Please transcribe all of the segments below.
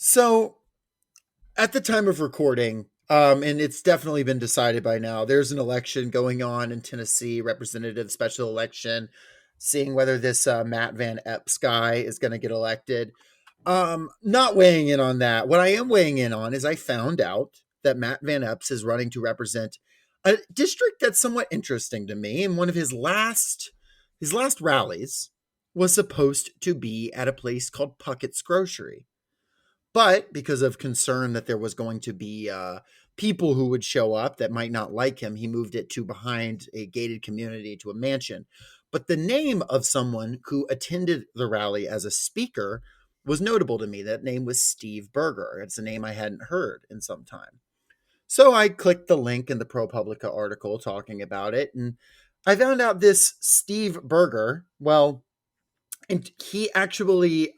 So at the time of recording, and it's definitely been decided by now, there's an election going on in Tennessee, representative special election, seeing whether this Matt Van Epps guy is going to get elected. Not weighing in on that. What I am weighing in on is I found out that Matt Van Epps is running to represent a district that's somewhat interesting to me. And one of his last rallies was supposed to be at a place called Puckett's Grocery. But because of concern that there was going to be people who would show up that might not like him, he moved it to behind a gated community to a mansion. But the name of someone who attended the rally as a speaker was notable to me. That name was Steve Berger. It's a name I hadn't heard in some time. So I clicked the link in the ProPublica article talking about it, and I found out this Steve Berger, well, and he actually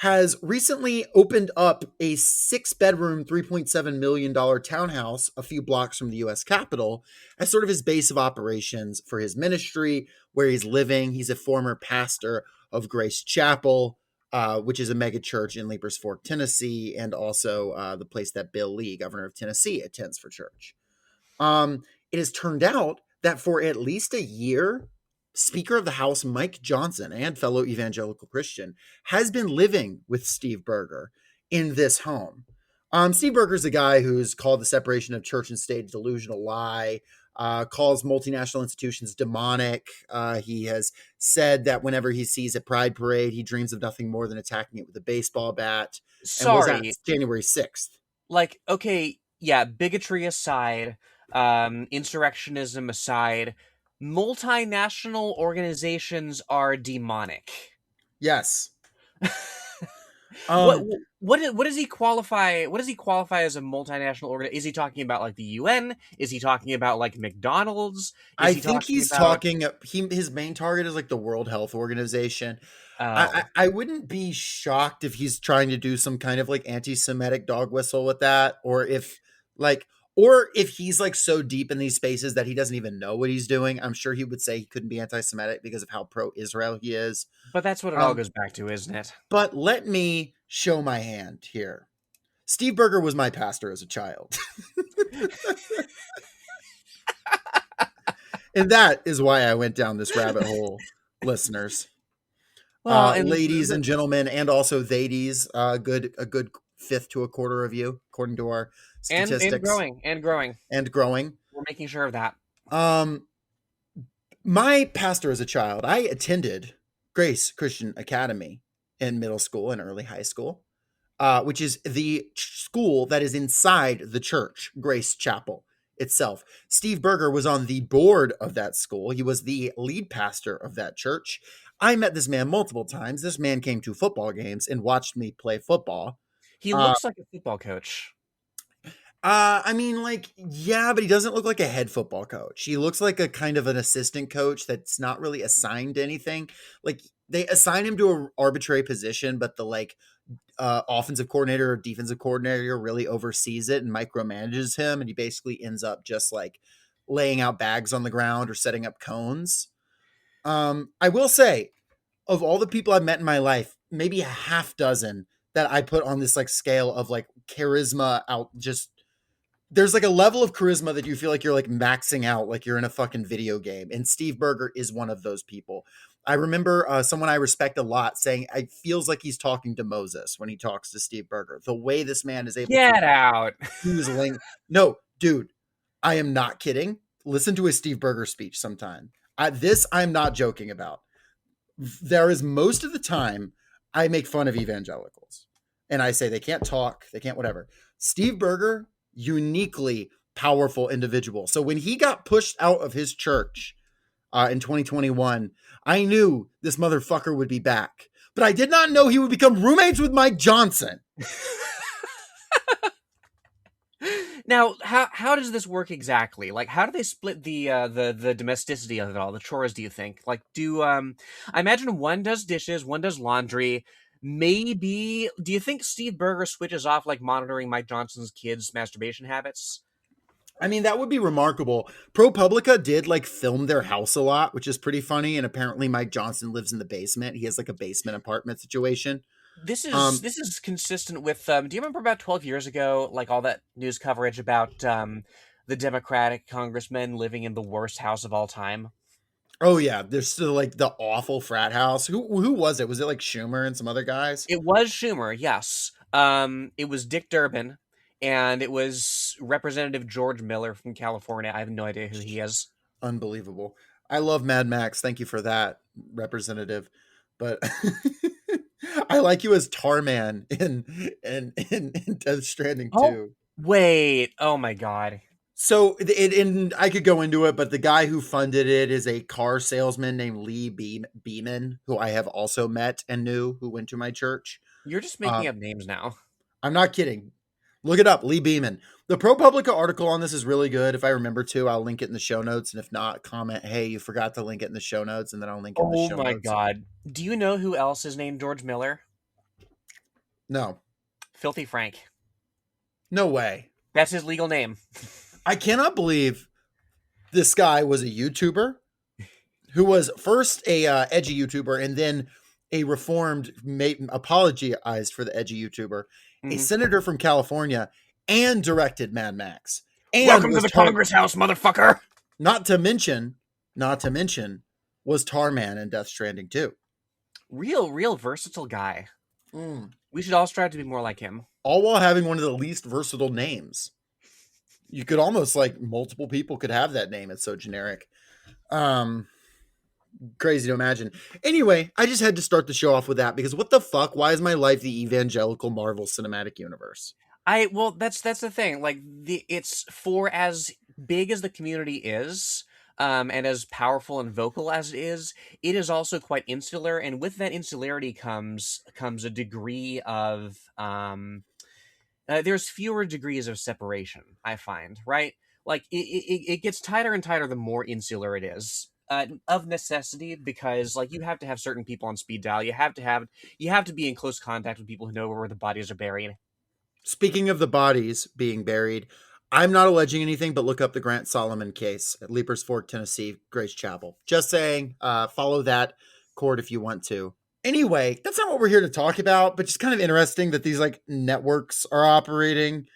has recently opened up a 6-bedroom, $3.7 million townhouse a few blocks from the US Capitol as sort of his base of operations for his ministry, where he's living. He's a former pastor of Grace Chapel, which is a mega church in Leapers Fork, Tennessee, and also the place that Bill Lee, governor of Tennessee, attends for church. It has turned out that for at least a year, Speaker of the House Mike Johnson, and fellow evangelical Christian, has been living with Steve Berger in this home. Steve Berger's a guy who's called the separation of church and state a delusional lie, calls multinational institutions demonic. He has said that whenever he sees a pride parade, he dreams of nothing more than attacking it with a baseball bat. And was that Sorry. January 6th? Okay, yeah, bigotry aside, insurrectionism aside, multinational organizations are demonic. Yes. What Um, what does he qualify? What does he qualify as a multinational organ? Is he talking about like the UN? Is he talking about like McDonald's? Is I he think talking he's about talking. His main target is like the World Health Organization. I, oh, I I wouldn't be shocked if he's trying to do some kind of like anti-Semitic dog whistle with that, like, or if he's like so deep in these spaces that he doesn't even know what he's doing. I'm sure he would say he couldn't be anti-Semitic because of how pro-Israel he is. but that's what it all Um, goes back to, isn't it? but let me show my hand here. Steve Berger was my pastor as a child. And that is why I went down this rabbit hole, listeners. Well, and Ladies and gentlemen, and also theydies, a good fifth to a quarter of you, according to our and statistics, growing. and growing. We're making sure of that. Um, my pastor as a child, I attended Grace Christian Academy in middle school and early high school, which is the school that is inside the church, Grace Chapel itself. Steve Berger was on the board of that school. He was the lead pastor of that church. I met this man multiple times. This man came to football games and watched me play football. He Uh, looks like a football coach. I mean, like, yeah, but he doesn't look like a head football coach. He looks like a kind of an assistant coach that's not really assigned to anything. Like, they assign him to an arbitrary position, but the like offensive coordinator or defensive coordinator really oversees it and micromanages him, and he basically ends up just like laying out bags on the ground or setting up cones. I will say, of all the people I've met in my life, maybe a half dozen that I put on this like scale of like charisma out, just there's like a level of charisma that you feel like you're like maxing out, like you're in a fucking video game. And Steve Berger is one of those people. I remember someone I respect a lot saying it feels like he's talking to Moses when he talks to Steve Berger. The way this man is able to Get out. use ling. No, dude, I am not kidding. Listen to a Steve Berger speech sometime. I'm not joking about. There is most of the time I make fun of evangelicals and I say they can't talk, they can't whatever. Steve Berger, uniquely powerful individual. So when he got pushed out of his church in 2021, I knew this motherfucker would be back, but I did not know he would become roommates with Mike Johnson. Now, how does this work exactly? Like, how do they split the domesticity of it all, the chores? Do you think? Like, I imagine one does dishes, one does laundry. Maybe, do you think Steve Berger switches off like monitoring Mike Johnson's kids' masturbation habits? I mean, that would be remarkable. ProPublica did like film their house a lot, which is pretty funny. And apparently Mike Johnson lives in the basement. He has like a basement apartment situation. Um, this is consistent with. Do you remember about 12 years ago, like all that news coverage about the Democratic congressman living in the worst house of all time? oh yeah, there's still like the awful frat house. Who was it? Was it like Schumer and some other guys? It was Schumer, yes. It was Dick Durbin, and it was Representative George Miller from California. I have no idea who he is. Unbelievable. I love Mad Max. Thank you for that, Representative. But I like you as Tarman in Death Stranding Oh, too. wait. Oh my God. So and I could go into it, but the guy who funded it is a car salesman named Beeman, who I have also met and knew, who went to my church. You're just making Um, up names now. I'm not kidding. Look it up, Lee Beeman. The ProPublica article on this is really good. If I remember to, I'll link it in the show notes. And if not, comment, hey, you forgot to link it in the show notes, and then I'll link it in the Oh show my notes. God. Do you know who else is named George Miller? No, Filthy Frank. no way. That's his legal name. I cannot believe this guy was a YouTuber who was first a edgy YouTuber and then a reformed, apologized for the edgy YouTuber, a Mhm. senator from California, and directed Mad Max, and Welcome to was the Congress House, motherfucker. not to mention, was Tarman in Death Stranding too. Real versatile guy. Mm. We should all strive to be more like him. All while having one of the least versatile names. You could almost like multiple people could have that name. It's so generic. Um, Crazy to imagine. Anyway, I just had to start the show off with that because what the fuck? Why is my life the evangelical Marvel Cinematic Universe? Well, that's the thing. Like it's for as big as the community is, and as powerful and vocal as it is also quite insular, and with that insularity comes a degree of there's fewer degrees of separation, I find, right? Like it gets tighter and tighter the more insular it is. Of necessity, because like you have to have certain people on speed dial. You have to be in close contact with people who know where the bodies are buried. Speaking of the bodies being buried, I'm not alleging anything, but look up the Grant Solomon case at Leapers Fork, Tennessee, Grace Chapel. Just saying, follow that court if you want to. Anyway, that's not what we're here to talk about, but just kind of interesting that these like networks are operating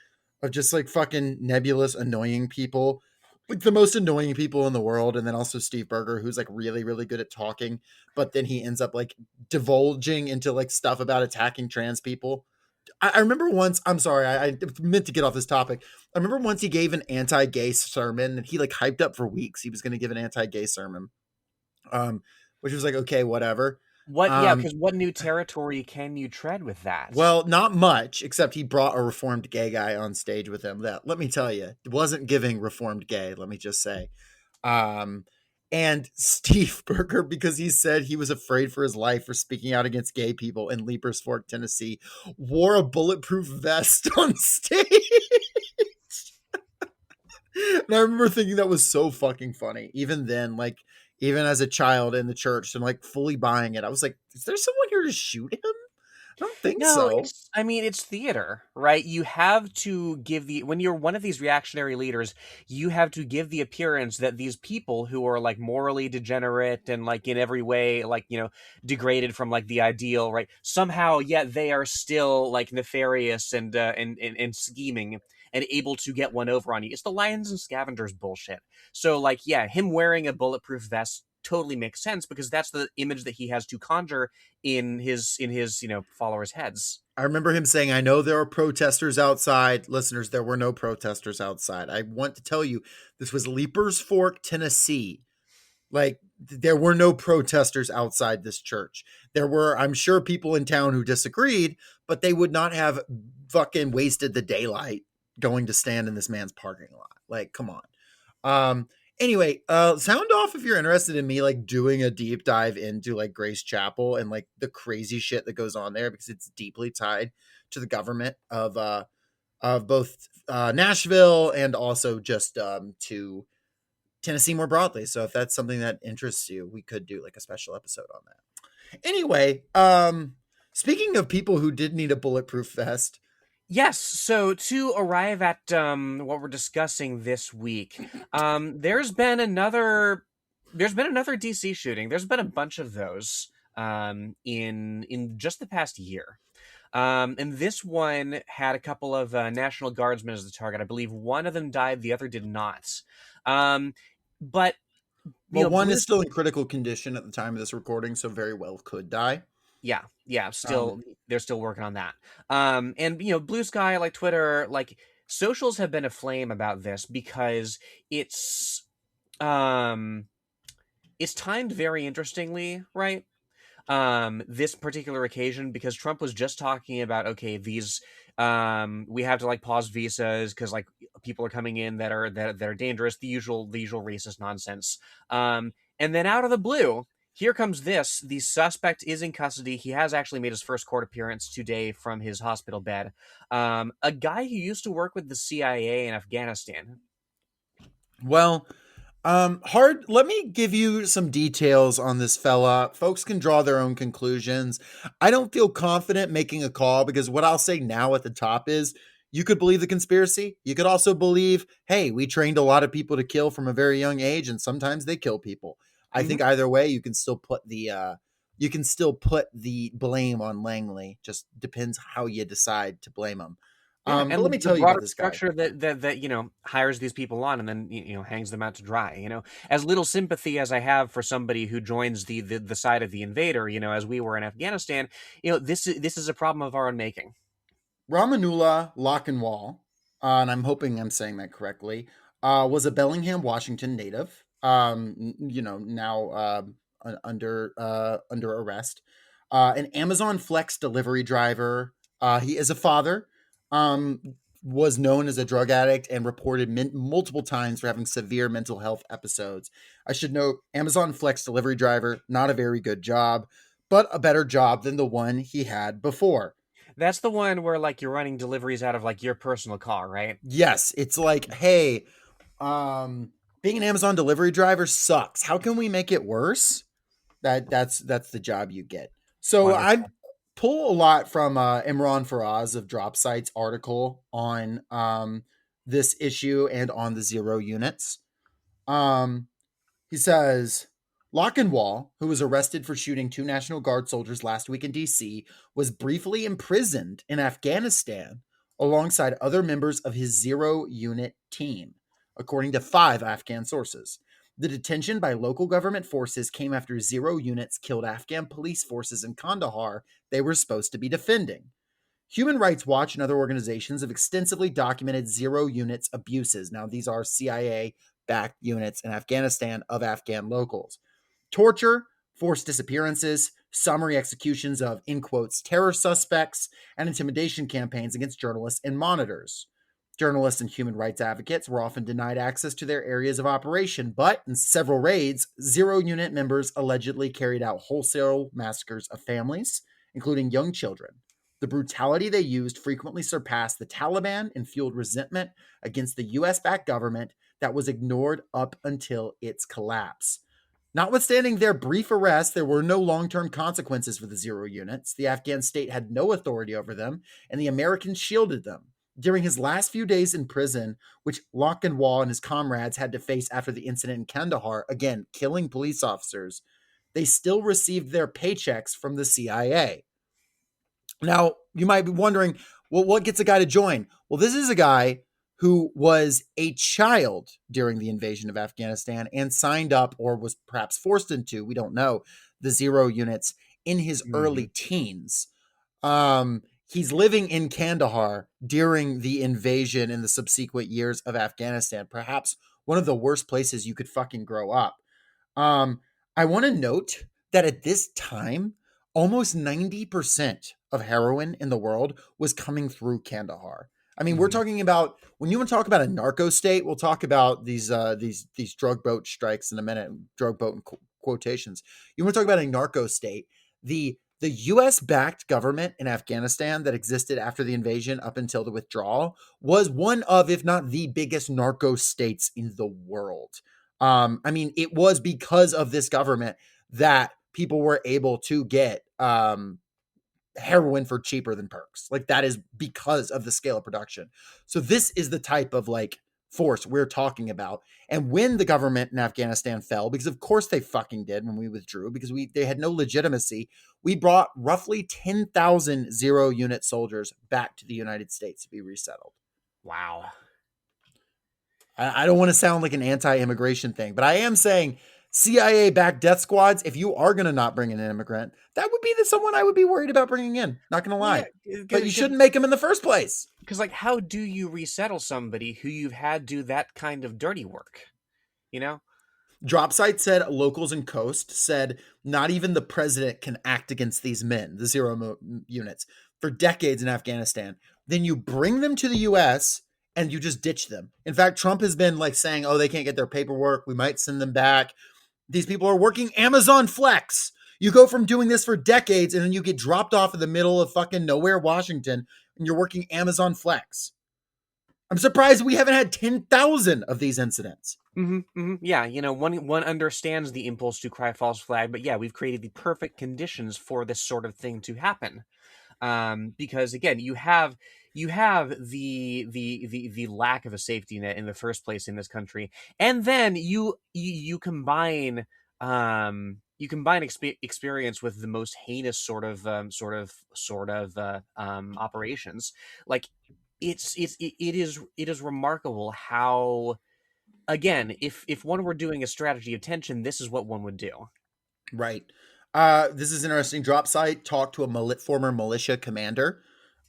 of just like fucking nebulous, annoying people. Like the most annoying people in the world, and then also Steve Berger, who's like really, really good at talking, but then he ends up like divulging into like stuff about attacking trans people. I remember once. I'm sorry, I meant to get off this topic. I remember once he gave an anti-gay sermon, and he like hyped up for weeks. He was going to give an anti-gay sermon, um, which was like okay, whatever. What? Yeah, Um, because what new territory can you tread with that? well, not much, except he brought a reformed gay guy on stage with him. That let me tell you, it wasn't giving reformed gay. Let me just say. Um, and Steve Berger, because he said he was afraid for his life for speaking out against gay people in Leapers Fork, Tennessee, wore a bulletproof vest on stage. And I remember thinking that was so fucking funny. Even then, like, even as a child in the church and like fully buying it, I was like, is there someone here to shoot him? I don't think No, so. I mean, it's theater, right? You have to give when you're one of these reactionary leaders, you have to give the appearance that these people who are like morally degenerate and like in every way, like, degraded from like the ideal, right? Somehow, yet they are still like nefarious and scheming and able to get one over on you. It's the lions and scavengers bullshit. So, like, yeah, him wearing a bulletproof vest totally makes sense because that's the image that he has to conjure in his followers' heads. I remember him saying, I know there are protesters outside. Listeners, there were no protesters outside. I want to tell you, this was Leapers Fork, Tennessee. Like, there were no protesters outside this church. There were, I'm sure, people in town who disagreed, but they would not have fucking wasted the daylight going to stand in this man's parking lot. Like, come on. Anyway, sound off if you're interested in me like doing a deep dive into like Grace Chapel and like the crazy shit that goes on there because it's deeply tied to the government of both Nashville and also just to Tennessee more broadly. So if that's something that interests you, we could do like a special episode on that. Anyway, speaking of people who did need a bulletproof vest, Yes, so to arrive at what we're discussing this week, there's been another DC shooting. There's been a bunch of those in just the past year. And this one had a couple of National Guardsmen as the target. I believe one of them died, the other did not. But Well, one Blue, is still in critical condition at the time of this recording, so very well could die. yeah, yeah, Um, still they're still working on that. And Blue Sky, like Twitter, like socials have been aflame about this because it's um it's timed very interestingly, right? This particular occasion, because Trump was just talking about, okay, these we have to like pause visas because like people are coming in that are dangerous, the usual racist nonsense. And then out of the blue, here comes this: the suspect is in custody. He has actually made his first court appearance today from his hospital bed. A guy who used to work with the CIA in Afghanistan. well, hard. Let me give you some details on this fella. Folks can draw their own conclusions. I don't feel confident making a call because what I'll say now at the top is you could believe the conspiracy. You could also believe, hey, we trained a lot of people to kill from a very young age, and sometimes they kill people. I Mm-hmm. think either way, you can still put the blame on Langley. Just depends how you decide to blame him. Yeah, But and let the, me the tell you about broader this guy. structure that hires these people on and then hangs them out to dry. As little sympathy as I have for somebody who joins the side of the invader, as we were in Afghanistan, this is a problem of our own making. Ramanullah Lochinwall, and I'm hoping I'm saying that correctly, was a Bellingham, Washington native. Now under arrest. An Amazon Flex delivery driver. He is a father. Was known as a drug addict and reported multiple times for having severe mental health episodes. I should note Amazon Flex delivery driver, not a very good job, but a better job than the one he had before. That's the one where like you're running deliveries out of like your personal car, right? Yes, it's like, hey, um, being an Amazon delivery driver sucks. How can we make it worse? That's the job you get. So I Wonderful. pull a lot from Imran Faraz of Drop Site's article on this issue and on the zero units. Um, he says Lochinwall, who was arrested for shooting two National Guard soldiers last week in DC, was briefly imprisoned in Afghanistan alongside other members of his zero unit team, according to 5 Afghan sources. The detention by local government forces came after zero units killed Afghan police forces in Kandahar they were supposed to be defending. Human Rights Watch and other organizations have extensively documented zero units abuses. Now, these are CIA backed units in Afghanistan of Afghan locals. Torture, forced disappearances, summary executions of, in quotes, terror suspects, and intimidation campaigns against journalists and monitors. Journalists and human rights advocates were often denied access to their areas of operation, but in several raids, zero unit members allegedly carried out wholesale massacres of families, including young children. The brutality they used frequently surpassed the Taliban and fueled resentment against the US backed government that was ignored up until its collapse. Notwithstanding their brief arrest, there were no long term consequences for the zero units. The Afghan state had no authority over them, and the Americans shielded them. During his last few days in prison, which Lochinwall and his comrades had to face after the incident in Kandahar, again, killing police officers, they still received their paychecks from the CIA. Now, you might be wondering, well, what gets a guy to join? Well, this is a guy who was a child during the invasion of Afghanistan and signed up or was perhaps forced into, we don't know, the zero units in his Mm-hmm. early teens. He's living in Kandahar during the invasion in the subsequent years of Afghanistan, perhaps one of the worst places you could fucking grow up. Um, I want to note that at this time, almost 90% of heroin in the world was coming through Kandahar. I mean, we're Mm-hmm. talking about when you want to talk about a narco state, we'll talk about these drug boat strikes in a minute, drug boat in quotations. You want to talk about a narco state, the US backed government in Afghanistan that existed after the invasion up until the withdrawal was one of, if not the biggest narco states in the world. I mean, it was because of this government that people were able to get heroin for cheaper than perks. Like that is because of the scale of production. So this is the type of like force we're talking about. And when the government in Afghanistan fell, because of course they fucking did when we withdrew, because they had no legitimacy, we brought roughly 10,000 zero-unit soldiers back to the United States to be resettled. Wow. I don't want to sound like an anti-immigration thing, but I am saying CIA-backed death squads, if you are going to not bring in an immigrant, that would be someone I would be worried about bringing in. Not going to Well, yeah, lie. But you because shouldn't make them in the first place. like, how do you resettle somebody who you've had do that kind of dirty work? You know? Dropsite said locals and Coast said not even the president can act against these men, the units, for decades in Afghanistan. Then you bring them to the US and you just ditch them. In fact, Trump has been like saying, oh, they can't get their paperwork. We might send them back. These people are working Amazon Flex. You go from doing this for decades and then you get dropped off in the middle of fucking nowhere, Washington, and you're working Amazon Flex. I'm surprised we haven't had 10,000 of these incidents. Yeah, one understands the impulse to cry false flag, but yeah, we've created the perfect conditions for this sort of thing to happen. Because again, you have the lack of a safety net in the first place in this country, and then you combine experience with the most heinous operations. Like it is remarkable how, again, if one were doing a strategy of tension, this is what one would do. Right. This is interesting. Dropsite talked to a former militia commander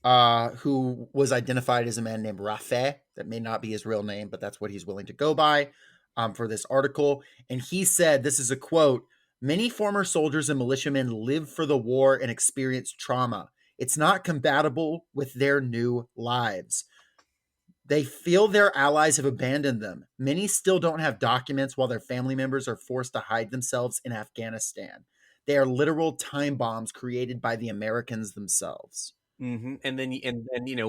who was identified as a man named Rafe. That may not be his real name, but that's what he's willing to go by for this article. And he said, this is a quote, many former soldiers and militiamen live for the war and experience trauma. It's not compatible with their new lives. They feel their allies have abandoned them. Many still don't have documents while their family members are forced to hide themselves in Afghanistan. They are literal time bombs created by the Americans themselves. And then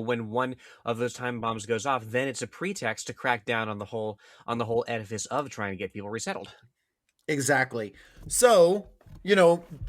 when one of those time bombs goes off, then it's a pretext to crack down on the whole edifice of trying to get people resettled. Exactly. So,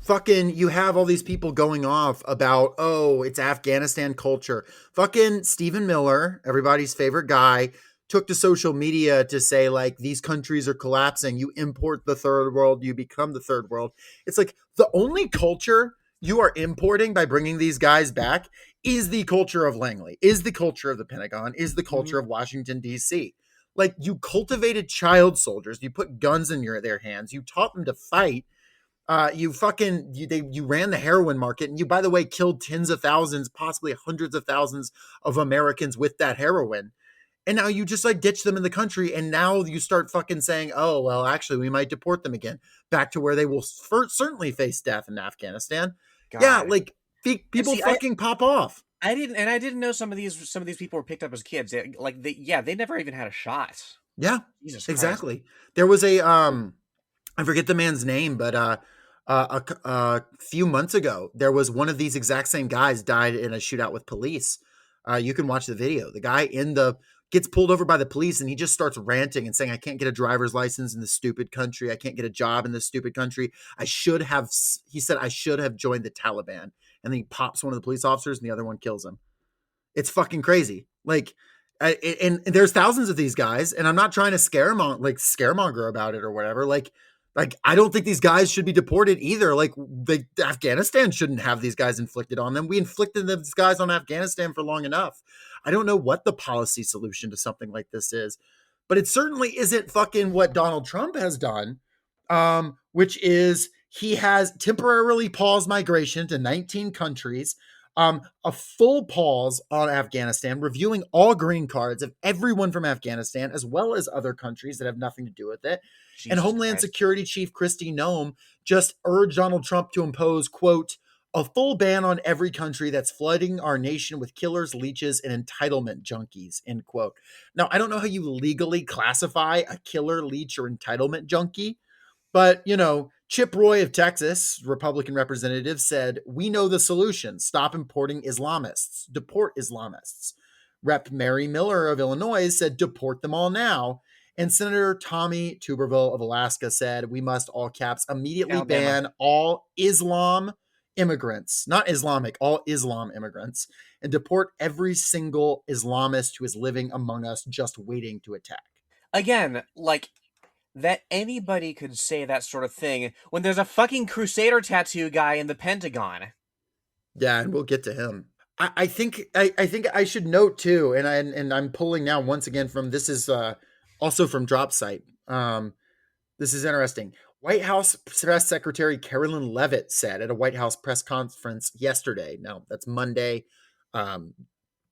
fucking, you have all these people going off about, oh, it's Afghanistan culture. Fucking Stephen Miller, everybody's favorite guy, took to social media to say, like, these countries are collapsing. You import the third world, you become the third world. It's like the only culture you are importing by bringing these guys back is the culture of Langley, is the culture of the Pentagon, is the culture of Washington, D.C. Like, you cultivated child soldiers, you put guns in their hands, you taught them to fight. You ran the heroin market, and you, by the way, killed tens of thousands, possibly hundreds of thousands of Americans with that heroin. And now you just like ditch them in the country, and now you start fucking saying, oh, well, actually, we might deport them again back to where they will certainly face death in Afghanistan. Yeah, God. like And people see, I fucking pop off. I didn't know some of these people were picked up as kids. They never even had a shot. Yeah, Jesus Christ. exactly. There was I forget the man's name, but a few months ago, there was one of these exact same guys died in a shootout with police. You can watch the video. The guy gets pulled over by the police, and he just starts ranting and saying, "I can't get a driver's license in this stupid country. I can't get a job in this stupid country. He said, I should have joined the Taliban." And then he pops one of the police officers, and the other one kills him. It's fucking crazy. Like, and there's thousands of these guys, and I'm not trying to scaremonger about it or whatever. Like I don't think these guys should be deported either. Like, Afghanistan shouldn't have these guys inflicted on them. We inflicted these guys on Afghanistan for long enough. I don't know what the policy solution to something like this is, but it certainly isn't fucking what Donald Trump has done, which is he has temporarily paused migration to 19 countries, a full pause on Afghanistan, reviewing all green cards of everyone from Afghanistan, as well as other countries that have nothing to do with it. And Jesus Homeland Christ. Security Chief Kristi Noem just urged Donald Trump to impose, quote, a full ban on every country that's flooding our nation with killers, leeches, and entitlement junkies, end quote. Now, I don't know how you legally classify a killer, leech, or entitlement junkie, but, Chip Roy of Texas, Republican representative, said, we know the solution. Stop importing Islamists. Deport Islamists. Rep. Mary Miller of Illinois said, deport them all now. And Senator Tommy Tuberville of Alaska said, we must, all caps, immediately Alabama. ban all Islam immigrants, not Islamic, all Islam immigrants, and deport every single Islamist who is living among us just waiting to attack. Again, like, that anybody could say that sort of thing when there's a fucking Crusader tattoo guy in the Pentagon. Yeah, and we'll get to him. I think I should note too, and I'm pulling now once again from this is also from Drop Site. This is interesting. White House Press Secretary Carolyn Leavitt said at a White House press conference yesterday. Now that's Monday, um,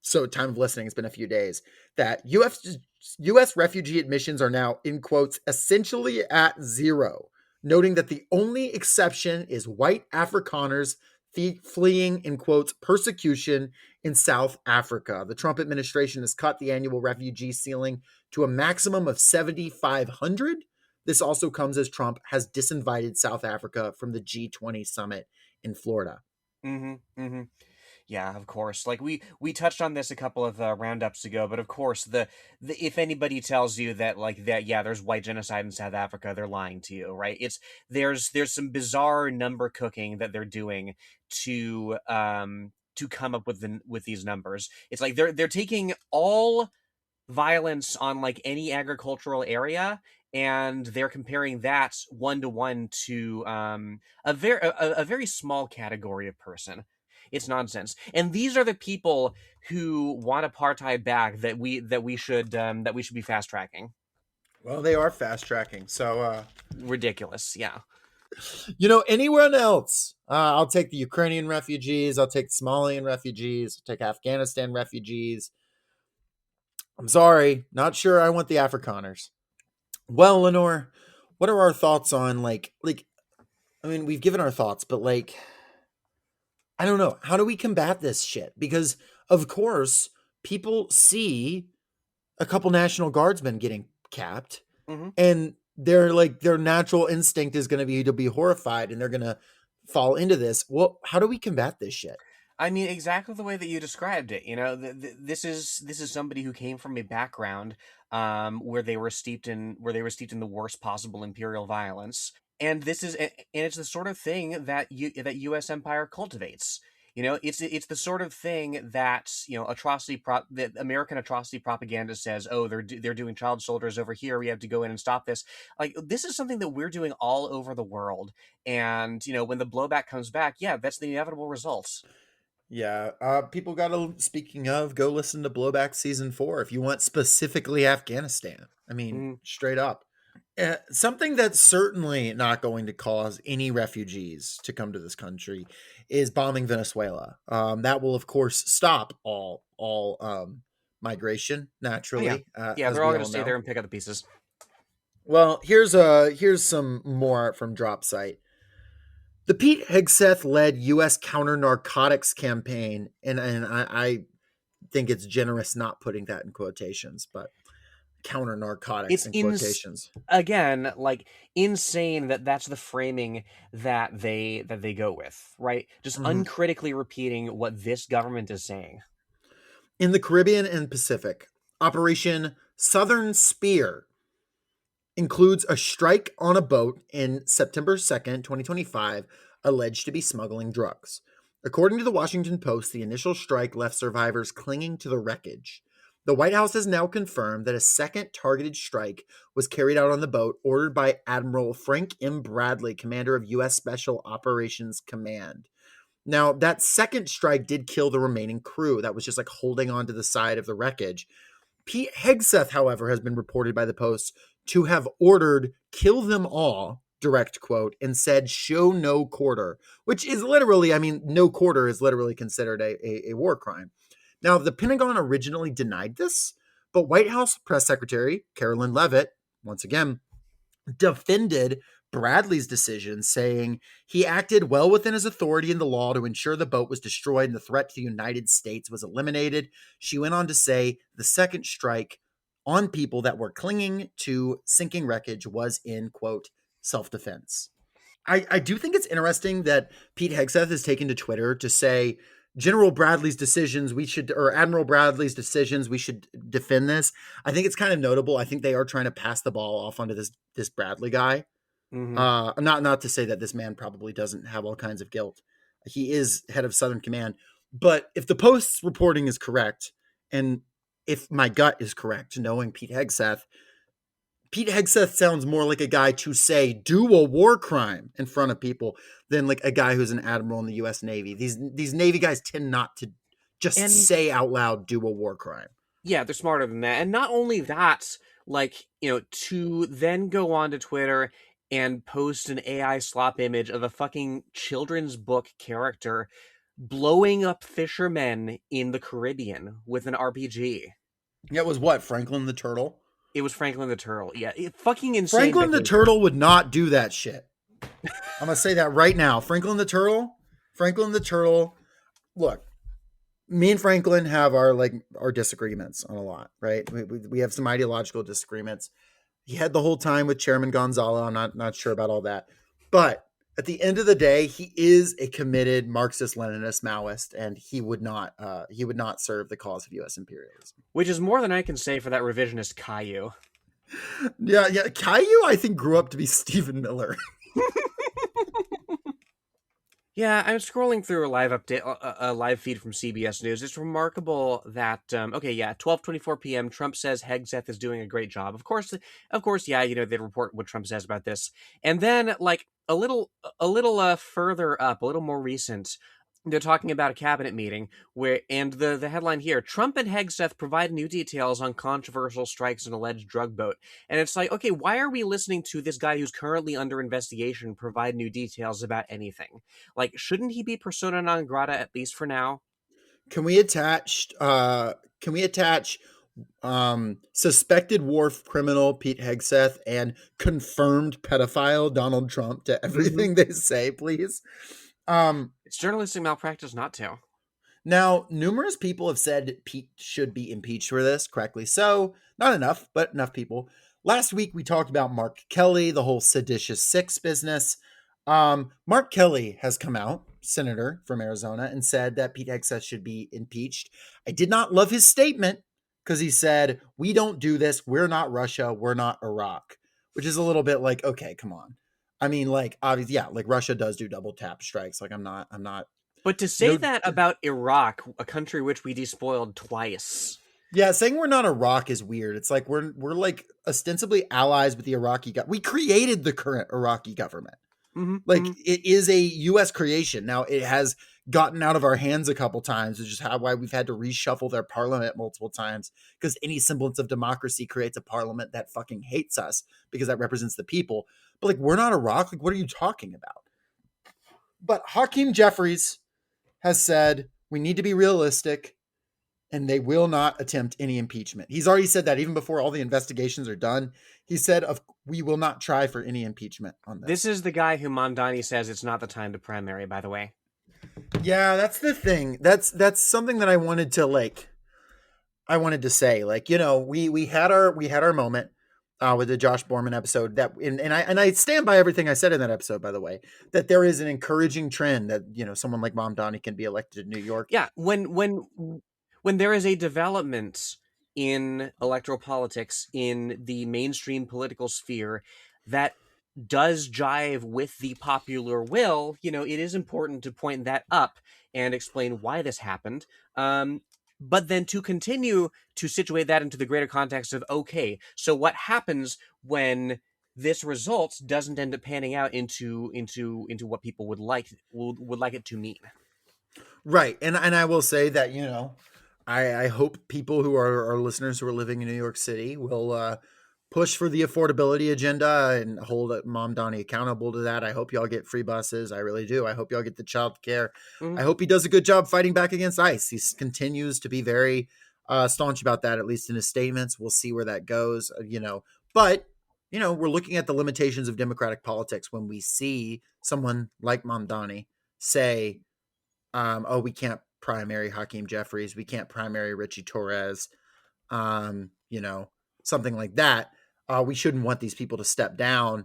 so time of listening has been a few days. That U.S. refugee admissions are now in quotes essentially at zero, noting that the only exception is white Afrikaners fleeing in quotes persecution in South Africa. The Trump administration has cut the annual refugee ceiling to a maximum of 7,500. This also comes as Trump has disinvited South Africa from the G20 summit in Florida. Mm-hmm. Mm-hmm. Yeah, of course. Like we touched on this a couple of roundups ago, but of course, the if anybody tells you that like that, yeah, there's white genocide in South Africa, they're lying to you, right? It's there's some bizarre number cooking that they're doing to come up with with these numbers. It's like they're taking all violence on like any agricultural area, and they're comparing that one to one to a very small category of person. It's nonsense, and these are the people who want apartheid back that we should be fast tracking. Well, they are fast tracking. So, Ridiculous, yeah. anyone else? I'll take the Ukrainian refugees. I'll take the Somalian refugees. I'll take Afghanistan refugees. I'm sorry, not sure I want the Afrikaners. Well, Lenore, what are our thoughts on like? I mean, we've given our thoughts, but like, I don't know. How do we combat this shit? Because of course, people see a couple National Guardsmen getting capped, Hmm. and they're like their natural instinct is going to be horrified, and they're going to fall into this. Well, how do we combat this shit? I mean, exactly the way that you described it. You know, this is somebody who came from a background where they were steeped in the worst possible imperial violence, and it's the sort of thing that U.S. empire cultivates. You know, it's the sort of thing that that American atrocity propaganda says. Oh, they're doing child soldiers over here. We have to go in and stop this. Like this is something that we're doing all over the world, and when the blowback comes back, yeah, that's the inevitable results. Yeah, people got to. Speaking of, go listen to Blowback season 4 if you want specifically Afghanistan. I mean, Mm. straight up. Something that's certainly not going to cause any refugees to come to this country is bombing Venezuela. That will, of course, stop all migration Oh yeah, naturally, yeah. as They're all we going to all stay there know. and pick up the pieces. Well, here's some more from Drop Site. The Pete Hegseth led U.S. counter narcotics campaign, and I think it's generous not putting that in quotations, but counter narcotics It's in in quotations. again like insane that that's the framing that they go with, right? Just Mhm. uncritically repeating what this government is saying. In the Caribbean and Pacific, Operation Southern Spear includes a strike on a boat in September 2nd, 2025, alleged to be smuggling drugs. According to the Washington Post, the initial strike left survivors clinging to the wreckage. The White House has now confirmed that a second targeted strike was carried out on the boat, ordered by Admiral Frank M. Bradley, commander of U.S. Special Operations Command. Now, that second strike did kill the remaining crew that was just like holding on to the side of the wreckage. Pete Hegseth, however, has been reported by the Post to have ordered "kill them all," direct quote, and said "show no quarter," which is literally, I mean, no quarter is literally considered a war crime. Now, the Pentagon originally denied this, but White House Press Secretary Carolyn Leavitt, once again, defended Bradley's decision, saying he acted well within his authority in the law to ensure the boat was destroyed and the threat to the United States was eliminated. She went on to say the second strike on people that were clinging to sinking wreckage was in, quote, self defense. I do think it's interesting that Pete Hegseth has taken to Twitter to say General Bradley's decisions, we should, or Admiral Bradley's decisions, we should defend this. I think it's kind of notable. I think they are trying to pass the ball off onto this Bradley guy. Hmm. Not to say that this man probably doesn't have all kinds of guilt. He is head of Southern Command. But if the Post's reporting is correct, and if my gut is correct, knowing Pete Hegseth sounds more like a guy to say do a war crime in front of people than like a guy who's an admiral in the U.S. Navy. These Navy guys tend not to just And say out loud do a war crime. yeah, they're smarter than that. And not only that, like, to then go on to Twitter and post an AI slop image of a fucking children's book character blowing up fishermen in the Caribbean with an RPG. Yeah, it was what, Franklin the Turtle? It was Franklin the Turtle. Yeah, fucking insane Franklin the behavior. Turtle would not do that shit. I'm gonna say that right now. Franklin the Turtle. Look, me and Franklin have our disagreements on a lot, right? We have some ideological disagreements. He had the whole time with Chairman Gonzalo. I'm not sure about all that, but at the end of the day, he is a committed Marxist-Leninist Maoist, and he would not serve the cause of U.S. imperialism. Which is more than I can say for that revisionist Caillou. Yeah. Caillou, I think, grew up to be Stephen Miller. Yeah, I'm scrolling through a live update, a live feed from CBS News. It's remarkable that 12:24 p.m. Trump says Hegseth is doing a great job. Of course, yeah, they report what Trump says about this, and then like a little further up, a little more recent. They're talking about a cabinet meeting and the headline here: Trump and Hegseth provide new details on controversial strikes and alleged drug boat. And it's like, okay, why are we listening to this guy who's currently under investigation provide new details about anything? Like, shouldn't he be persona non grata at least for now? Can we attach? Can we attach suspected war criminal Pete Hegseth and confirmed pedophile Donald Trump to Mm-hmm. everything they say, please? Um, It's journalistic malpractice not to. Now, numerous people have said Pete should be impeached for this, correctly so. Not enough, but enough people. Last week, we talked about Mark Kelly, the whole seditious six business. Mark Kelly has come out, senator from Arizona, and said that Pete Hegseth should be impeached. I did not love his statement because he said, "We don't do this. We're not Russia. We're not Iraq," which is a little bit like, okay, come on. I mean, like, obviously, yeah, like Russia does do double tap strikes. Like, I'm not, But to say no, that about Iraq, a country which we despoiled twice. yeah, saying we're not Iraq is weird. It's like we're like ostensibly allies with the Iraqi government. We created the current Iraqi government. Mm-hmm, Like mm-hmm. it is a U.S. creation. Now it has gotten out of our hands a couple times, which is why we've had to reshuffle their parliament multiple times. Because any semblance of democracy creates a parliament that fucking hates us because that represents the people. But like we're not Iraq. Like what are you talking about? But Hakeem Jeffries has said we need to be realistic and they will not attempt any impeachment. He's already said that even before all the investigations are done. He said, we will not try for any impeachment on This this. is the guy who Mamdani says it's not the time to primary, by the way. Yeah, that's the thing. That's something that I wanted to say. Like, we had our moment with the Josh Borman episode and I stand by everything I said in that episode, by the way, that there is an encouraging trend that, someone like Mom Donnie can be elected in New York. Yeah, when there is a development in electoral politics in the mainstream political sphere that does jive with the popular will, it is important to point that up and explain why this happened. But then to continue to situate that into the greater context of, okay, so what happens when this result doesn't end up panning out into what people would like it to mean. Right. And I will say that, I hope people who are our listeners who are living in New York City will push for the affordability agenda and hold Mom Donnie accountable to that. I hope y'all get free buses. I really do. I hope y'all get the child care. Mhm. I hope he does a good job fighting back against ICE. He continues to be very staunch about that, at least in his statements. We'll see where that goes, But, we're looking at the limitations of democratic politics when we see someone like Mom Donnie say, oh, we can't primary Hakeem Jeffries. We can't primary Richie Torres. You know, something like that. We shouldn't want these people to step down.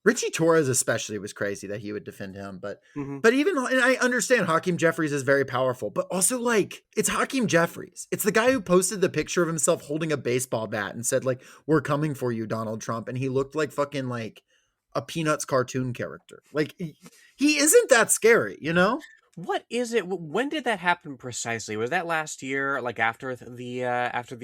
Richie Torres especially was crazy that he would defend him, but Mhm. but even and I understand Hakeem Jeffries is very powerful, but also like it's Hakeem Jeffries. It's the guy who posted the picture of himself holding a baseball bat and said like we're coming for you, Donald Trump, and he looked like fucking like a Peanuts cartoon character. Like he isn't that scary, you know? What is it? When did that happen precisely? Was that last year, like after the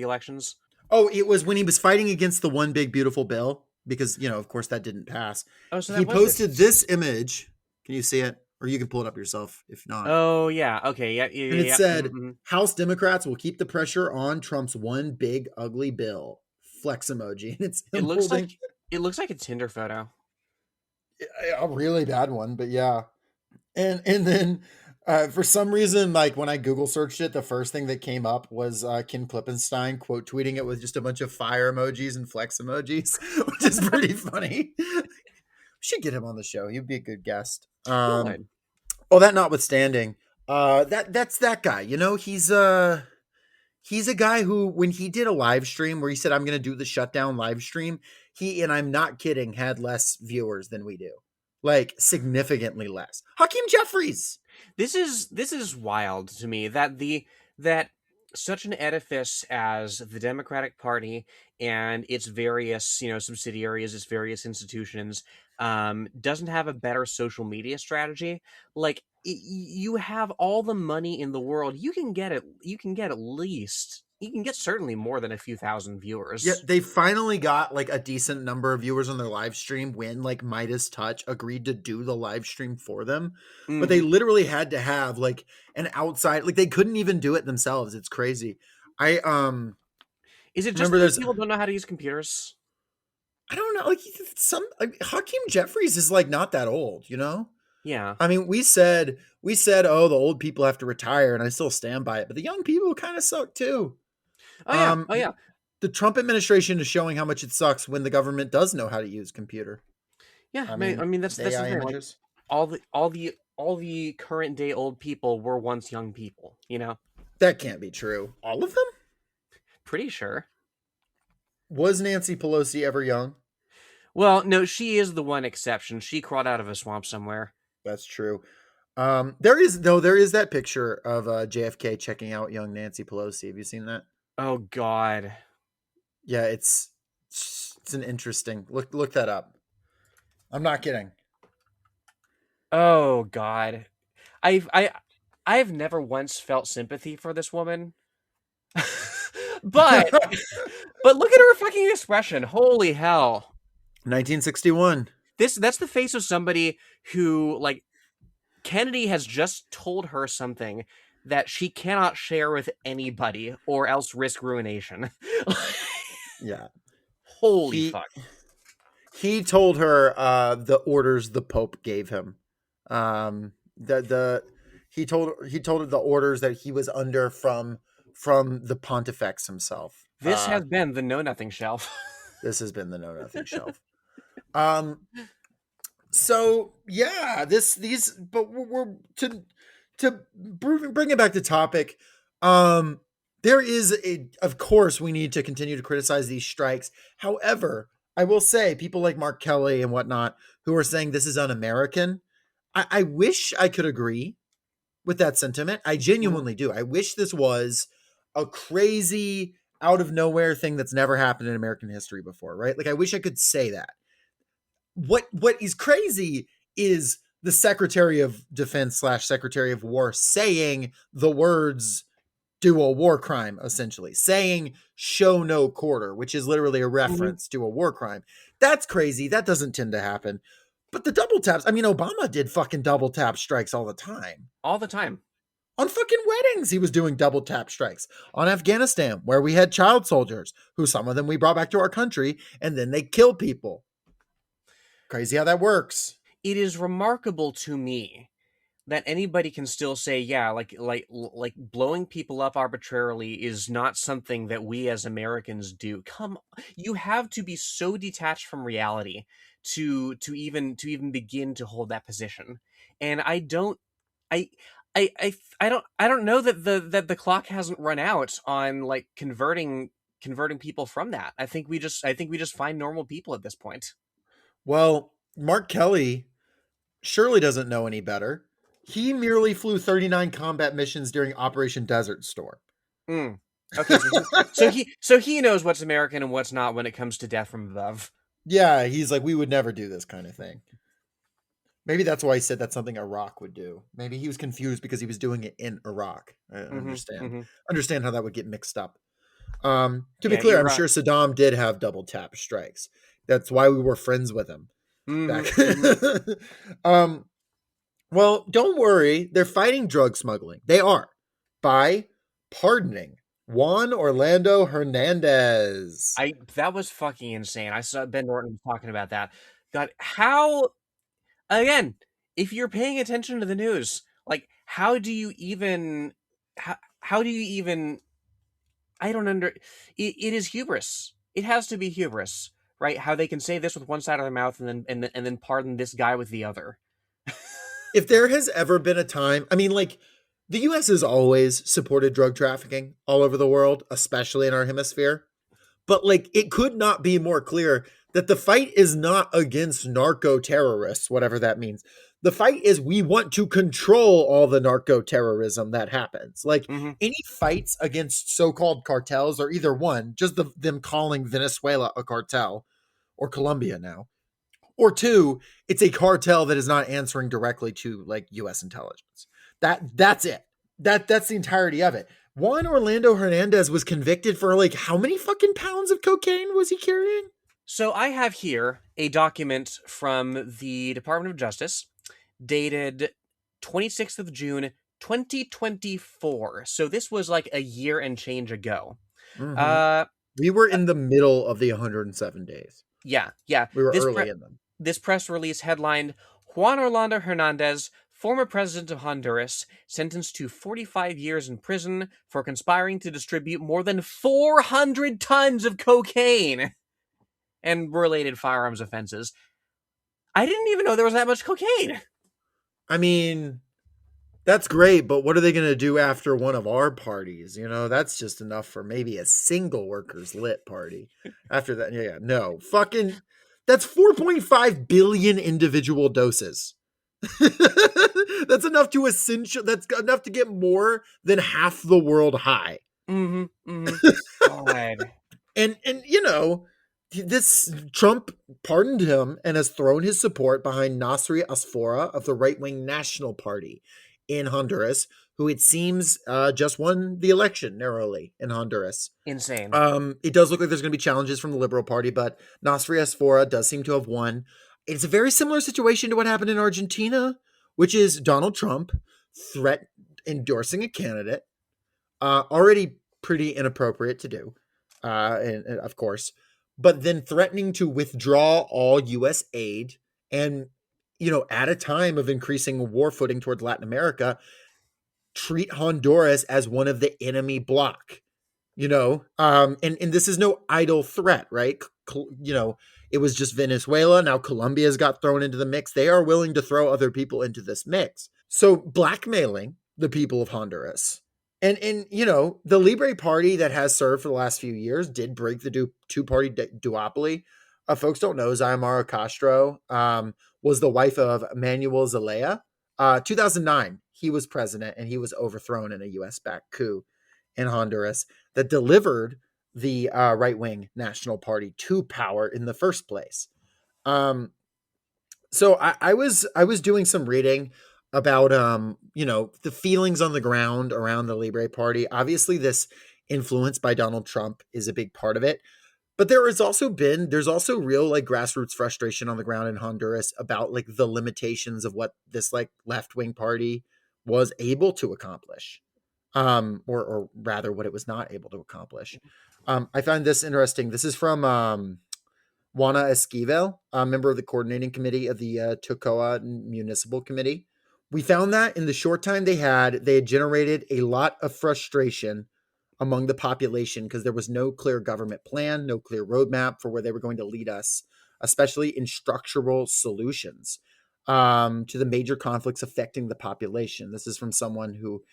elections? Oh, it was when he was fighting against the one big beautiful bill because, of course that didn't pass. Oh, so He that was posted this. this image. Can you see it? Or you can pull it up yourself if not. Oh yeah. Okay. Yeah. Yeah. And Yeah. it Yeah. said, House Democrats will keep the pressure on Trump's one big ugly bill. Flex emoji. And it's It him looks like holding it looks like a Tinder photo. a really bad one, but yeah. And then for some reason, like when I Google searched it, the first thing that came up was Kim Klippenstein quote tweeting it with just a bunch of fire emojis and flex emojis, which is pretty funny. We should get him on the show. He'd be a good guest. Should. Well, that notwithstanding, that's that guy. He's a guy who, when he did a live stream where he said, "I'm going to do the shutdown live stream," he, and I'm not kidding, had less viewers than we do, like significantly less. Hakeem Jeffries. This is wild to me that that such an edifice as the Democratic Party and its various subsidiaries, its various institutions, doesn't have a better social media strategy. Like you have all the money in the world, you can get it. You can get at least you can get certainly more than a few thousand Yeah, viewers. they finally got like a decent number of viewers on their live stream when like Midas Touch agreed to do the live stream for them. But they Hmm. literally had to have like an outside, like they couldn't even do it themselves. It's crazy. I Is it just remember that there's people don't know how to use computers? I don't know, like Hakeem Jeffries is like not that old. Yeah. I mean, we said, oh, the old people have to retire, and I still stand by it. But the young people kind of suck too. Oh yeah. Um, Oh yeah. the Trump administration is showing how much it sucks when the government does know how to use computer. Yeah. I I mean, mean with that's the AI thing. Like images. all the current day old people were once young people, That can't be true. All of them? pretty sure. Was Nancy Pelosi ever young? Well, no, she is the one exception. She crawled out of a swamp somewhere. That's true. There is that picture of JFK checking out young Nancy Pelosi. Have you seen that? Oh god. Yeah, it's an interesting look that up. I'm not kidding. Oh god. I've I I've never once felt sympathy for this woman. but but look at her fucking expression. Holy hell. 1961. That's the face of somebody who, like, Kennedy has just told her something that she cannot share with anybody or else risk ruination. Yeah. Holy He fuck. he told her the orders the Pope gave him. The he told her the orders that he was under from the Pontifex himself. This has been the Know Nothing Shelf. This has been the Know Nothing Shelf. Um, so yeah, but we're to bring it back to topic. Um, there is of course, we need to continue to criticize these strikes. However, I will say people like Mark Kelly and whatnot who are saying this is un-American. I wish I could agree with that sentiment. I Mhm. genuinely do. I wish this was a crazy out of nowhere thing that's never happened in American history before, right? Like I wish I could say that. What is crazy is the Secretary of Defense slash Secretary of War saying the words do a war crime, essentially saying show no quarter, which is literally a Mhm. reference to a war crime. That's crazy. That doesn't tend to happen. But the double taps, I mean, Obama did fucking double tap strikes all the time. All the time. On fucking weddings, he was doing double tap strikes. On Afghanistan, where we had child soldiers, who some of them we brought back to our country, and then they kill people. Crazy how that works. It is remarkable to me that anybody can still say, yeah, like blowing people up arbitrarily is not something that we as Americans do. Come, you have to be so detached from reality to even begin to hold that position. And I don't, I. I don't know that the clock hasn't run out on, like, converting people from that. I think we just find normal people at this point. Well, Mark Kelly surely doesn't know any better. He merely flew 39 combat missions during Operation Desert Storm. Mm. Okay, so he knows what's American and what's not when it comes to death from above. Yeah, he's like, we would never do this kind of thing. Maybe that's why he said that's something Iraq would do. Maybe he was confused because he was doing it in Iraq. I Hmm. understand. Hmm. Understand how that would get mixed up. To be Yeah, clear, I'm Iraq. sure Saddam did have double tap strikes. That's why we were friends with him back. Hmm. Hmm. um, well, don't worry. They're fighting drug smuggling. They are by pardoning Juan Orlando Hernandez. That was fucking insane. I saw Ben Norton talking about that. God, how again? If you're paying attention to the news, like, how do you even? I don't under. It is hubris. It has to be hubris, right? How they can say this with one side of their mouth and then pardon this guy with the other. If there has ever been a time, I mean, like, the US has always supported drug trafficking all over the world, especially in our hemisphere. But, like, it could not be more clear that the fight is not against narco terrorists, whatever that means. The fight is we want to control all the narco terrorism that happens. Like, Hmm. any fights against so called cartels are either one, just them calling Venezuela a cartel, or Colombia now, or two, it's a cartel that is not answering directly to like US intelligence. That's it. That's the entirety of it. Juan Orlando Hernandez was convicted for like how many fucking pounds of cocaine was he carrying? So I have here a document from the Department of Justice dated 26th of June 2024. So this was like a year and change ago. Mm-hmm. Uh We were in the middle of the 107 days. yeah, yeah. We were early in them. This press release headlined Juan Orlando Hernandez, former president of Honduras, sentenced to 45 years in prison for conspiring to distribute more than 400 tons of cocaine and related firearms offenses. I didn't even know there was that much cocaine. I mean, that's great, but what are they going to do after one of our parties? You know, that's just enough for maybe a single workers lit party. After that, yeah, no. Fucking that's 4.5 billion individual doses. That's enough to essential that's enough to get more than half the world high. Mm-hmm. Mm-hmm. God. And you know, this Trump pardoned him and has thrown his support behind Nasri Asfora of the right-wing National Party in Honduras, who it seems just won the election narrowly in Honduras. Insane. It does look like there's going to be challenges from the Liberal Party, but Nasri Asfora does seem to have won. It's a very similar situation to what happened in Argentina, which is Donald Trump threat endorsing a candidate, already pretty inappropriate to do, and of course, but then threatening to withdraw all U.S. aid, and you know, at a time of increasing war footing towards Latin America, treat Honduras as one of the enemy bloc. You know, and this is no idle threat, right? You know, it was just Venezuela. Now Colombia's got thrown into the mix. They are willing to throw other people into this mix. So blackmailing the people of Honduras. And you know, the Libre Party that has served for the last few years did break the two-party duopoly. Folks don't know Xiomara Castro was the wife of Manuel Zelaya. 2009, he was president and he was overthrown in a U.S.-backed coup in Honduras that delivered the right wing National Party to power in the first place. Um, so I was doing some reading about you know, the feelings on the ground around the Libre Party. Obviously, this influence by Donald Trump is a big part of it. But there's also real like grassroots frustration on the ground in Honduras about like the limitations of what this like left wing party was able to accomplish, or rather what it was not able to accomplish. I find this interesting. This is from Juana Esquivel, a member of the coordinating committee of the Tocoa Municipal Committee. We found that in the short time they had generated a lot of frustration among the population because there was no clear government plan, no clear roadmap for where they were going to lead us, especially in structural solutions to the major conflicts affecting the population. This is from someone who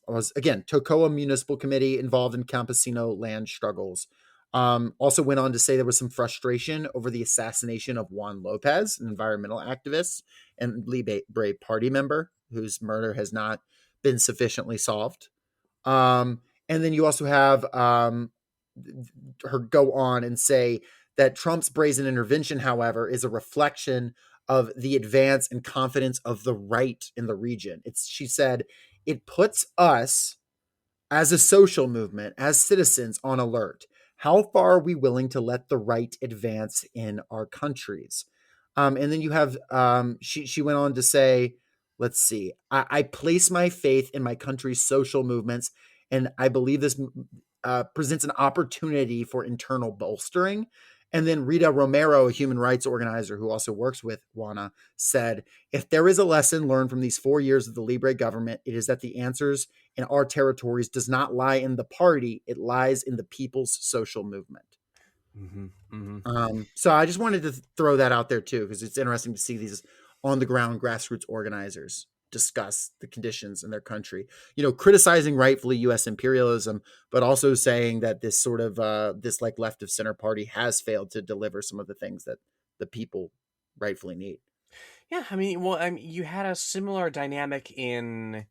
was, again, Tocoa Municipal Committee involved in campesino land struggles. Also went on to say there was some frustration over the assassination of Juan Lopez, an environmental activist and Libre Party member whose murder has not been sufficiently solved. And then you also have her go on and say that Trump's brazen intervention, however, is a reflection of the advance and confidence of the right in the region. She said, it puts us as a social movement, as citizens, on alert. How far are we willing to let the right advance in our countries? And then you have, she went on to say, let's see, I place my faith in my country's social movements, and I believe this presents an opportunity for internal bolstering. And then Rita Romero, a human rights organizer who also works with Juana, said, if there is a lesson learned from these 4 years of the Libre government, it is that the answers in our territories does not lie in the party, it lies in the people's social movement. Mm-hmm. Mm-hmm. So I just wanted to throw that out there too, because it's interesting to see these on the ground grassroots organizers discuss the conditions in their country, criticizing rightfully U.S. imperialism, but also saying that this sort of this like left of center party has failed to deliver some of the things that the people rightfully need. Yeah, you had a similar dynamic in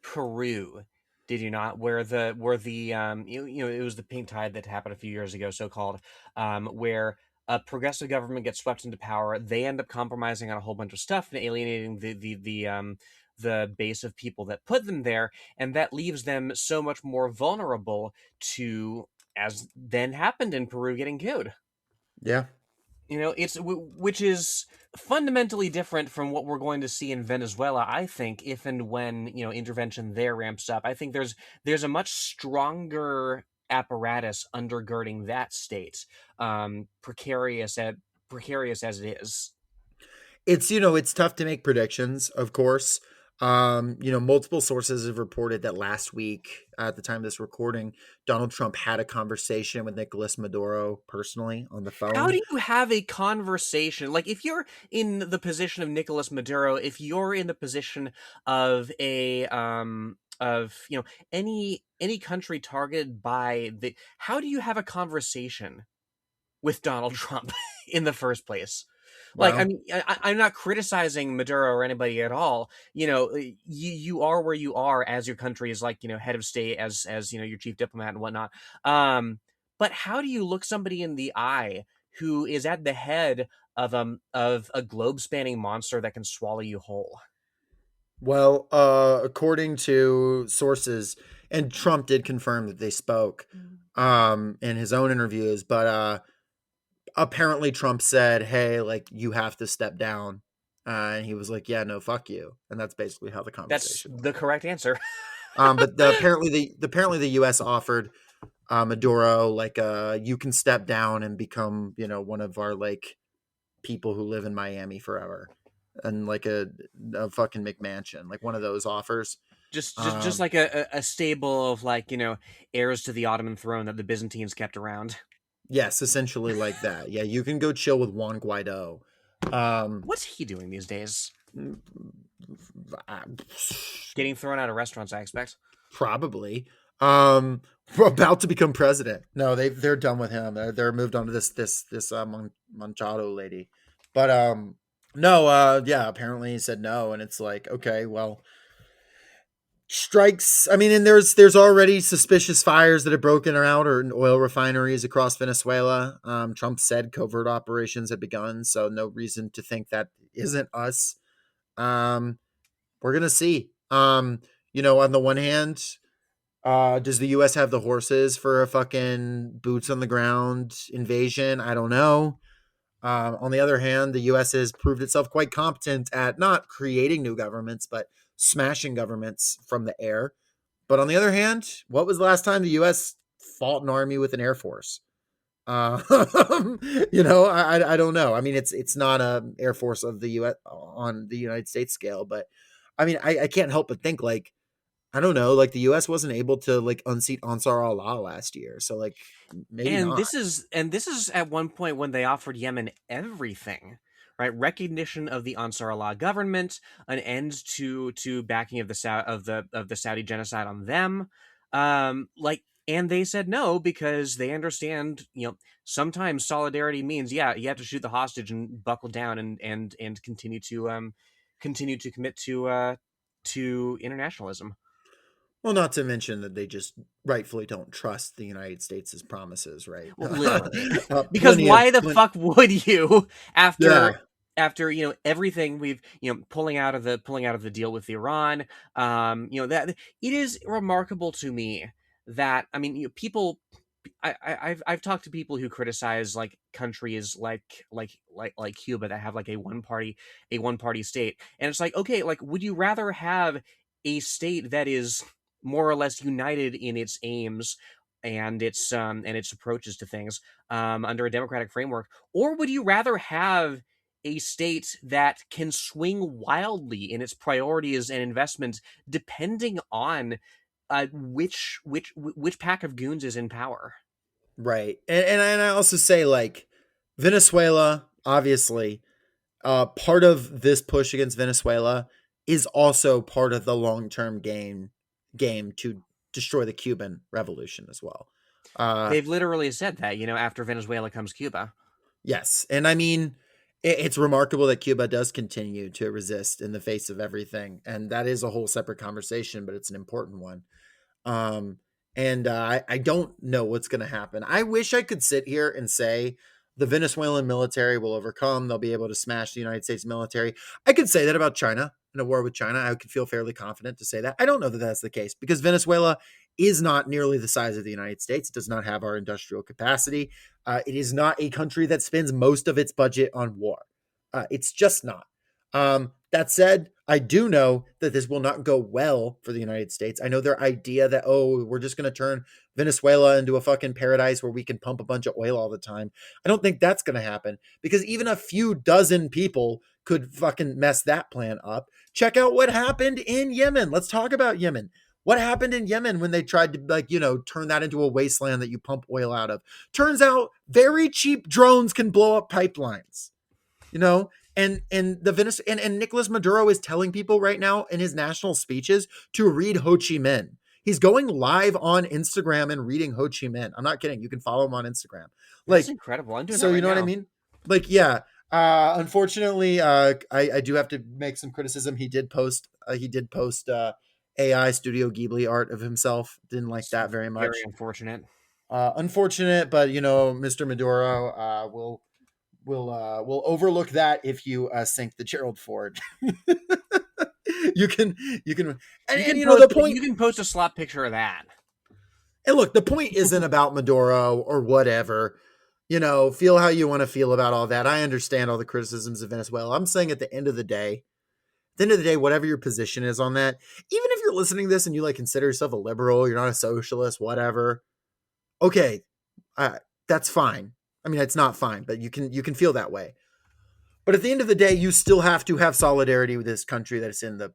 Peru, did you not? Where it was the pink tide that happened a few years ago, so called, where a progressive government gets swept into power. They end up compromising on a whole bunch of stuff and alienating the base of people that put them there, and that leaves them so much more vulnerable to, as then happened in Peru, getting killed. Yeah. Which is fundamentally different from what we're going to see in Venezuela. I think if and when intervention there ramps up, I think there's a much stronger apparatus undergirding that state, precarious as it is. It's tough to make predictions, of course. Multiple sources have reported that last week, at the time of this recording, Donald Trump had a conversation with Nicolas Maduro personally on the How phone. do you have a conversation? Like, if you're in the position of Nicolas Maduro, if you're in the position of any country targeted by how do you have a conversation with Donald Trump in the first place? Like, Well, I'm not criticizing Maduro or anybody at all. You are where you are as your country is, like, head of state, as your chief diplomat and whatnot. But how do you look somebody in the eye who is at the head of a globe spanning monster that can swallow you whole? according to sources, and Trump did confirm that they spoke in his own interviews, but apparently Trump said, "Hey, like you have to step down," and he was like, "Yeah, no, fuck you," and that's basically how the That's conversation went. the correct answer. But apparently the U.S. offered Maduro like you can step down and become one of our like people who live in Miami forever, and like a fucking McMansion, like one of those offers. Just Um, like a stable of, like, heirs to the Ottoman throne that the Byzantines kept around. yes, essentially like that. Yeah, you can go chill with Juan Guaido. Um, What's he doing these days? I- Getting thrown out of restaurants, I expect. Probably. We're about to become president. No, they're done with him. They're moved on to this Manchado lady. But no, yeah, apparently he said no, and it's like, okay, well, strikes. I mean, and there's already suspicious fires that have broken out or in oil refineries across Venezuela. Trump said covert operations had begun, so no reason to think that isn't us. Um, we're gonna see. On the one hand, does the U.S. have the horses for a fucking boots on the ground invasion? I don't know. On the other hand, the U.S. has proved itself quite competent at not creating new governments, but smashing governments from the air. But on the other hand, what was the last time the U.S. fought an army with an air force? Uh, I don't know. I mean, it's not a air force of the U.S. on the United States scale, but I mean, I can't help but think like I don't know, like the U.S. wasn't able to like unseat Ansar Allah last year, so like maybe And not. this is at one point when they offered Yemen everything, right? Recognition of the Ansar Allah government, an end to backing of the Saudi genocide on them, and they said no because they understand, sometimes solidarity means, yeah, you have to shoot the hostage and buckle down and continue to commit to internationalism. Well, not to mention that they just rightfully don't trust the United States' promises, right? Well, literally. Because Plenty of why the fuck would you, after yeah. after everything we've pulling out of the deal with Iran, that it is remarkable to me that, I mean, people. I've talked to people who criticize like countries like Cuba that have like a one party state, and it's like, okay, like, would you rather have a state that is more or less united in its aims and its approaches to things, under a democratic framework, or would you rather have a state that can swing wildly in its priorities and investments depending on which pack of goons is in power? Right. And I also say, like, Venezuela, obviously, part of this push against Venezuela is also part of the long-term game to destroy the Cuban revolution as well. Uh They've literally said that, after Venezuela comes Cuba. yes. And I mean, it's remarkable that Cuba does continue to resist in the face of everything, and that is a whole separate conversation, but it's an important one. Um, and I don't know what's going to happen. I wish I could sit here and say the Venezuelan military will overcome. They'll be able to smash the United States military. I could say that about China. In a war with China, I could feel fairly confident to say that. I don't know that that's the case because Venezuela is not nearly the size of the United States. It does not have our industrial capacity. It is not a country that spends most of its budget on war. It's just not. That said, I do know that this will not go well for the United States. I know their idea that, oh, we're just going to turn Venezuela into a fucking paradise where we can pump a bunch of oil all the time. I don't think that's going to happen because even a few dozen people could fucking mess that plan up. Check out what happened in Yemen. Let's talk about Yemen. What happened in Yemen when they tried to, like, turn that into a wasteland that you pump oil out of? Turns out very cheap drones can blow up pipelines. You know, and Nicolas Maduro is telling people right now in his national speeches to read Ho Chi Minh. He's going live on Instagram and reading Ho Chi Minh. I'm not kidding. You can follow him on Instagram. That's Like, incredible. I'm doing that so you right know what I now. mean? Like, yeah. Unfortunately, I do have to make some criticism. He did post AI Studio Ghibli art of himself. Didn't like It's that very very much. unfortunate. Unfortunate, but Mr. Maduro will overlook that if you sink the Gerald Ford. you can you can the point. You can post a slop picture of that. And look, the point isn't about Maduro or whatever. Feel how you want to feel about all that. I understand all the criticisms of Venezuela. I'm saying at the end of the day, whatever your position is on that, even if you're listening to this and you like consider yourself a liberal, you're not a socialist, whatever. Okay, uh, that's fine. I mean, it's not fine, but you can feel that way. But at the end of the day, you still have to have solidarity with this country that's in the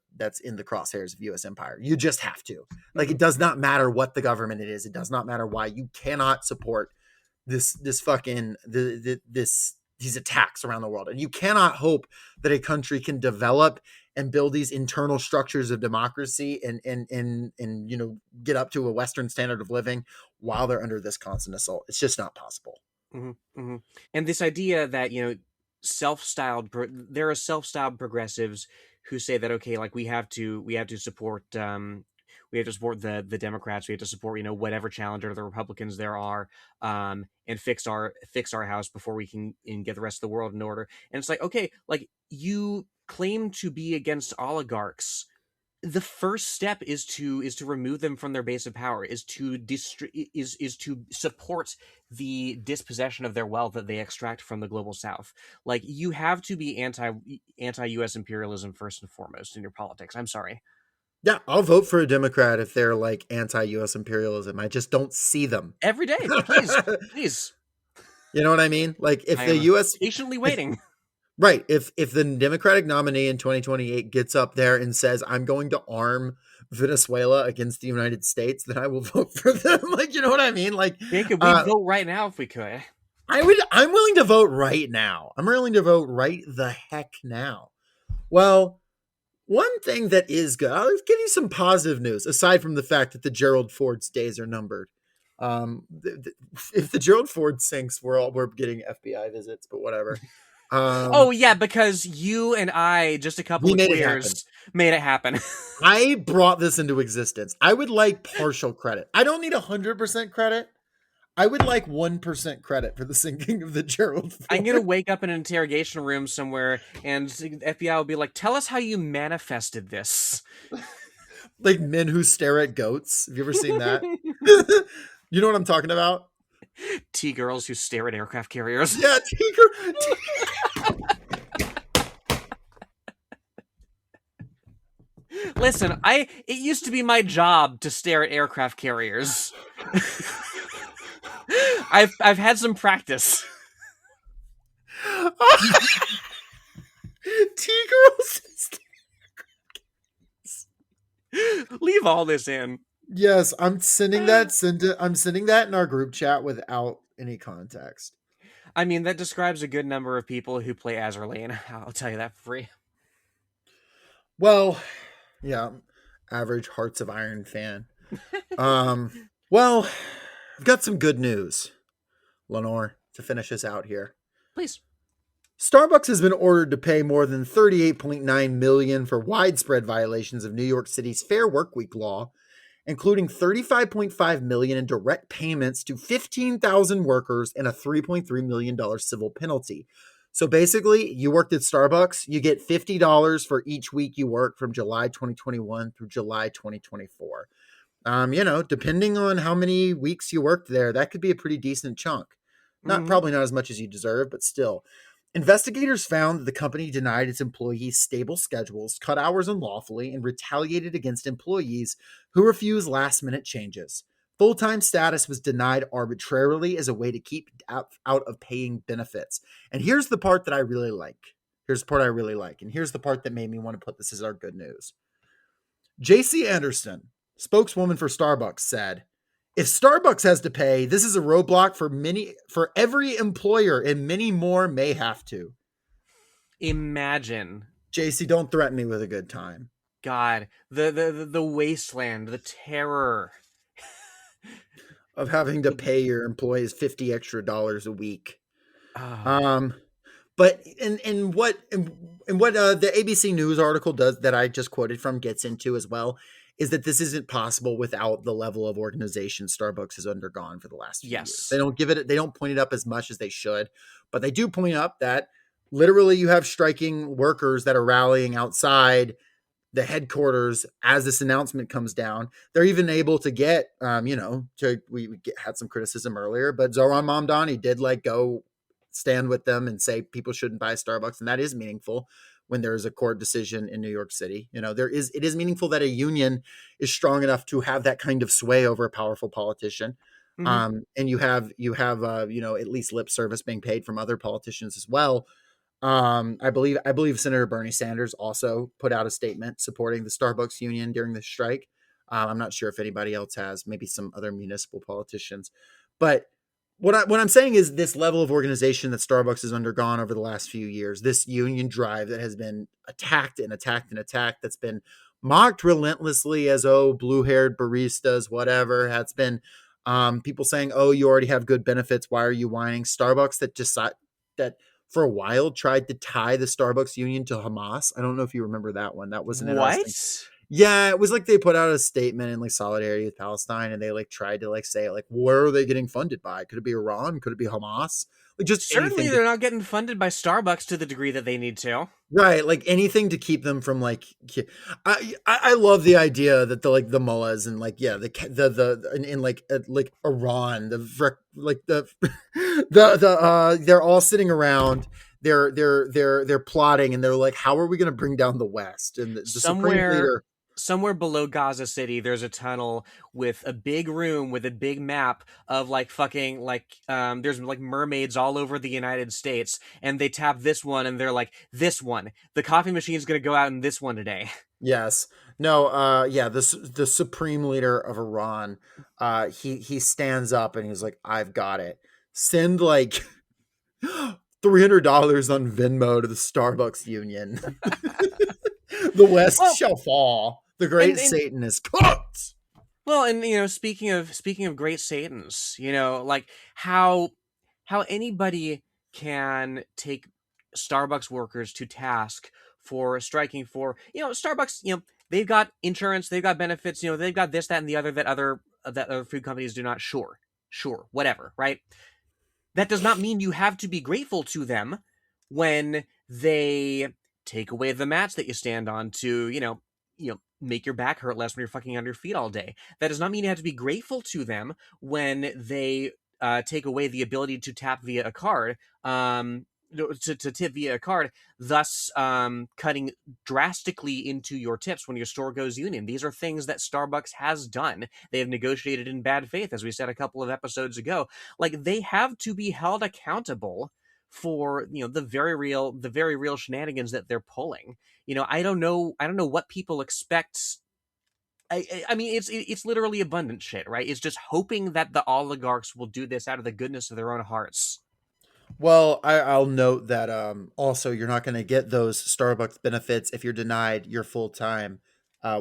crosshairs of U.S. empire. You just have to. Like, Mhm. it does not matter what the government it is. It does not matter why. You cannot support this fucking this these attacks around the world, and you cannot hope that a country can develop and build these internal structures of democracy and get up to a Western standard of living while they're under this constant assault. It's just not possible. Mhm, mhm. And this idea that, there are self-styled progressives who say that, okay, like, we have to support, we have to support the Democrats, we have to support, whatever challenger the Republicans there are, and fix our house before we can and get the rest of the world in order. And it's like, okay, like, you claim to be against oligarchs. The first step is to remove them from their base of power, is to support the dispossession of their wealth that they extract from the global south. Like, you have to be anti US imperialism first and foremost in your politics. I'm sorry. Yeah, I'll vote for a Democrat if they're like anti-US imperialism. I just don't see them. Every day, please, please. You know what I mean? Like, if I the am US patiently if waiting. right, if the Democratic nominee in 2028 gets up there and says, "I'm going to arm Venezuela against the United States," then I will vote for them. Like, you know what I mean? Like, Jacob, we'd uh vote right now if we could. I'm willing to vote right now. I'm willing to vote right the heck now. Well, one thing that is good, I'll give you some positive news, aside from the fact that the Gerald Ford's days are numbered. If the Gerald Ford sinks, we're getting FBI visits, but whatever. Oh Um, yeah, because you and I, just a couple we of made it happen. queers, made it happen. I brought this into existence. I would like partial credit. I don't need 100% credit. I would like 1% credit for the sinking of the Gerald I'm gonna Ford. wake up in an interrogation room somewhere, and the FBI will be like, "Tell us how you manifested this." Like men who stare at goats. Have you ever seen that? You know what I'm talking about? T-girls who stare at aircraft carriers. Yeah, Tigger. Listen, it used to be my job to stare at aircraft carriers. I've had some practice. T-girls. Leave all this in. Yes, I'm sending that in our group chat without any context. I mean, that describes a good number of people who play Azur Lane. I'll tell you that for free. Well, yeah, average Hearts of Iron fan. Well, I've got some good news, Lenore, to finish us out here. Please. Starbucks has been ordered to pay more than $38.9 million for widespread violations of New York City's Fair Workweek law, including $35.5 million in direct payments to 15,000 workers and a $3.3 million civil penalty. So basically, you worked at Starbucks, you get $50 for each week you work from July 2021 through July 2024. Depending on how many weeks you worked there, that could be a pretty decent chunk. Not Mm-hmm. probably not as much as you deserve, but still. Investigators found that the company denied its employees stable schedules, cut hours unlawfully, and retaliated against employees who refused last minute changes. Full time status was denied arbitrarily as a way to keep out of paying benefits. And here's the part that I really like. Here's the part I really like. And here's the part that made me want to put this as our good news. JC Anderson, spokeswoman for Starbucks, said, if Starbucks has to pay, this is a roadblock for every employer, and many more may have to. Imagine, JC, don't threaten me with a good time. God, the wasteland, the terror. Of having to pay your employees $50 extra a week. Oh, Um, but in what the ABC News article does that I just quoted from gets into as well is that this isn't possible without the level of organization Starbucks has undergone for the last few years. yes. They don't point it up as much as they should, but they do point up that literally you have striking workers that are rallying outside the headquarters as this announcement comes down. They're even able to get, had some criticism earlier, but Zoran Mamdani did go stand with them and say people shouldn't buy Starbucks. And that is meaningful when there is a court decision in New York City. It is meaningful that a union is strong enough to have that kind of sway over a powerful politician. Mm-hmm. And you have, at least lip service being paid from other politicians as well. I believe Senator Bernie Sanders also put out a statement supporting the Starbucks union during the strike. I'm not sure if anybody else has, maybe some other municipal politicians, but what I'm saying is this level of organization that Starbucks has undergone over the last few years, this union drive that has been attacked and attacked and attacked, that's been mocked relentlessly as, oh, blue-haired baristas, whatever. That's been people saying, oh, you already have good benefits, why are you whining? Starbucks that for a while tried to tie the Starbucks union to Hamas. I don't know if you remember that one. That was an interesting. What? Yeah, it was they put out a statement in solidarity with Palestine, and they tried to say where are they getting funded by? Could it be Iran? Could it be Hamas? Just Certainly, anything they're not getting funded by Starbucks to the degree that they need to. right, anything to keep them from I love the idea that the mullahs and in Iran they're all sitting around, they're plotting, and they're like, how are we going to bring down the West? And the supreme Somewhere leader. somewhere below Gaza City, there's a tunnel with a big room with a big map of fucking there's mermaids all over the United States, and they tap this one and they're like, this one, the coffee machine's gonna go out in this one today. Yes. No, the supreme leader of Iran, he stands up and he's like, I've got it. Send $300 on Venmo to the Starbucks union. The West Well, shall fall. The great and Satan is cooked. well, and speaking of great Satans, how anybody can take Starbucks workers to task for striking for Starbucks, they've got insurance, they've got benefits, they've got this, that, and the other that other food companies do not. Sure, Sure, whatever, right? That does not mean you have to be grateful to them when they take away the mats that you stand on to, make your back hurt less when you're fucking on your feet all day. That does not mean you have to be grateful to them when they take away the ability to tap via a card, to tip via a card, thus cutting drastically into your tips when your store goes union. These are things that Starbucks has done. They have negotiated in bad faith, as we said a couple of episodes ago. Like, they have to be held accountable for the very real shenanigans that they're pulling. I don't know what people expect. I mean, it's literally abundant shit, right? It's just hoping that the oligarchs will do this out of the goodness of their own hearts. Well, I'll note that also you're not going to get those Starbucks benefits if you're denied your full time,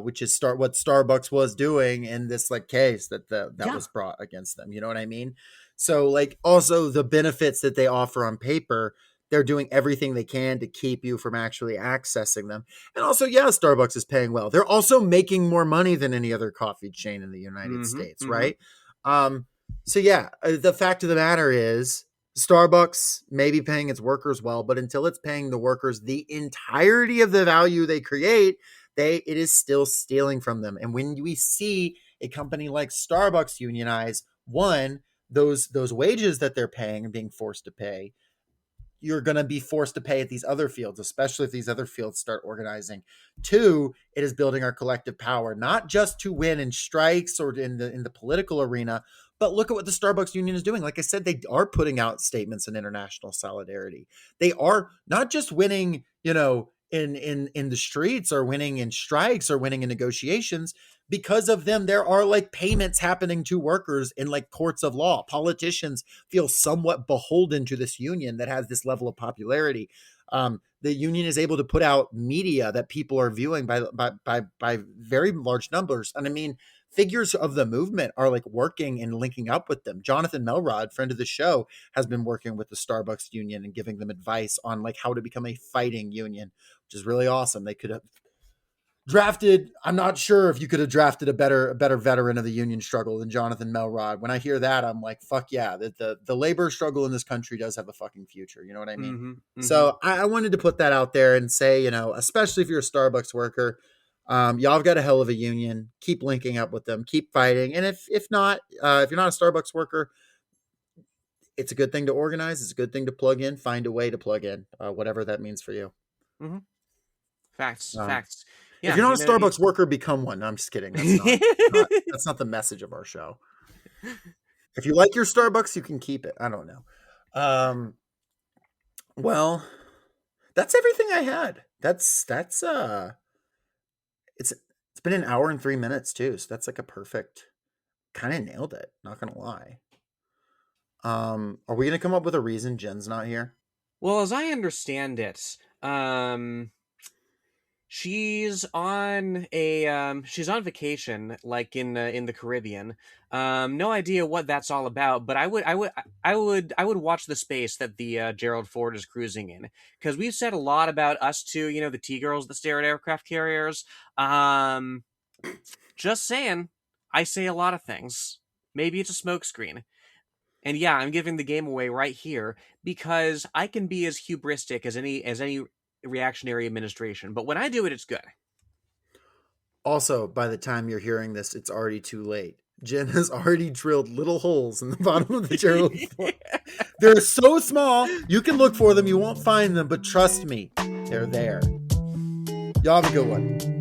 which is what Starbucks was doing in this like case that Yeah. was brought against them. You know what I mean? So like also the benefits that they offer on paper, they're doing everything they can to keep you from actually accessing them. And also, yeah, Starbucks is paying well. They're also making more money than any other coffee chain in the United Mm-hmm. States, Mm-hmm. right? Um, so yeah, the fact of the matter is Starbucks may be paying its workers well, but until it's paying the workers the entirety of the value they create, it is still stealing from them. And when we see a company like Starbucks unionize, one, those wages that they're paying and being forced to pay, you're going to be forced to pay at these other fields, especially if these other fields start organizing. Two, it is building our collective power, not just to win in strikes or in the political arena, but look at what the Starbucks union is doing. Like I said, they are putting out statements in international solidarity. They are not just winning, in the streets or winning in strikes or winning in negotiations. Because of them, there are like payments happening to workers in like courts of law. Politicians feel somewhat beholden to this union that has this level of popularity. The union is able to put out media that people are viewing by very large numbers. And I mean, figures of the movement are like working and linking up with them. Jonathan Melrod, friend of the show, has been working with the Starbucks union and giving them advice on like how to become a fighting union, which is really awesome. They could have drafted. I'm not sure if you could have drafted a better veteran of the union struggle than Jonathan Melrod. When I hear that, I'm like, fuck yeah, the labor struggle in this country does have a fucking future. You know what I mean? Mm-hmm. Mm-hmm. So I wanted to put that out there and say, especially if you're a Starbucks worker, y'all have got a hell of a union. Keep linking up with them. Keep fighting. And if not, if you're not a Starbucks worker, it's a good thing to organize. It's a good thing to plug in. Find a way to plug in, whatever that means for you. Mm-hmm. Facts. Um, Facts. If Yeah. you're not a Starbucks worker, become one. No, I'm just kidding. That's not the message of our show. If you like your Starbucks, you can keep it. I don't know. Um, well, that's everything I had. It's been an hour and 3 minutes too, so that's like a perfect kind of nailed it, not gonna lie. Are we gonna come up with a reason Jen's not here? Well, as I understand it, she's on vacation, like in the Caribbean. No idea what that's all about, but I would watch the space that the Gerald Ford is cruising in, because we've said a lot about us two, the T-girls that stare at aircraft carriers. Um, just saying, I say a lot of things. Maybe it's a smokescreen. And yeah, I'm giving the game away right here because I can be as hubristic as any reactionary administration, but when I do it, it's good. Also, by the time you're hearing this, it's already too late. Jen has already drilled little holes in the bottom of the Gerald Ford. They're so small, you can look for them, you won't find them, but trust me, they're there. Y'all have a good one.